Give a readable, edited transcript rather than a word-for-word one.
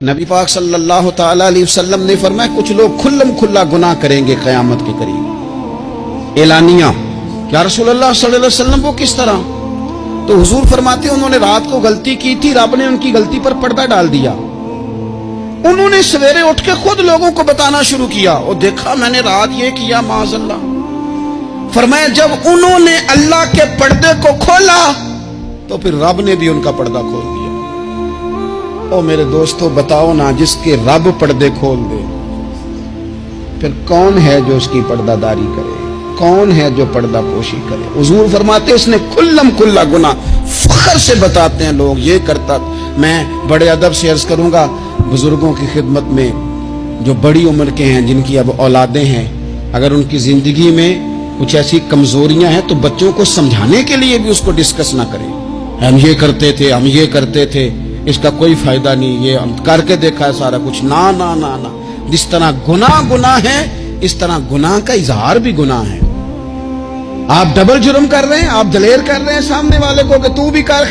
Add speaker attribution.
Speaker 1: نبی پاک صلی اللہ تعالی علیہ وسلم نے فرمایا کچھ لوگ کھلم کھلا گناہ کریں گے قیامت کے قریب، اعلانیہ۔ یا رسول اللہ صلی اللہ علیہ وسلم وہ کس طرح؟ تو حضور فرماتے ہیں انہوں نے رات کو غلطی کی تھی، رب نے ان کی غلطی پر پردہ ڈال دیا، انہوں نے سویرے اٹھ کے خود لوگوں کو بتانا شروع کیا، اور دیکھا میں نے رات یہ کیا، معاذ اللہ۔ فرمایا جب انہوں نے اللہ کے پردے کو کھولا تو پھر رب نے بھی ان کا پردہ کھول دیا۔ او میرے دوستو بتاؤ نا، جس کے رب پردے کھول دے پھر کون ہے جو اس کی پردہ داری کرے؟ کون ہے جو پردہ پوشی کرے؟ حضور فرماتے اس نے کھلم کھلا گناہ، فخر سے بتاتے ہیں لوگ یہ کرتا۔ میں بڑے ادب سے عرض کروں گا بزرگوں کی خدمت میں جو بڑی عمر کے ہیں، جن کی اب اولادیں ہیں، اگر ان کی زندگی میں کچھ ایسی کمزوریاں ہیں تو بچوں کو سمجھانے کے لیے بھی اس کو ڈسکس نہ کریں۔ ہم یہ کرتے تھے، ہم یہ کرتے تھے، اس کا کوئی فائدہ نہیں، یہ ہم کر کے دیکھا ہے سارا کچھ۔ نہ نہ نہ نہ، جس طرح گناہ ہے اس طرح گناہ کا اظہار بھی گناہ ہے۔ آپ ڈبل جرم کر رہے ہیں، آپ دلیر کر رہے ہیں سامنے والے کو کہ تو بھی کر۔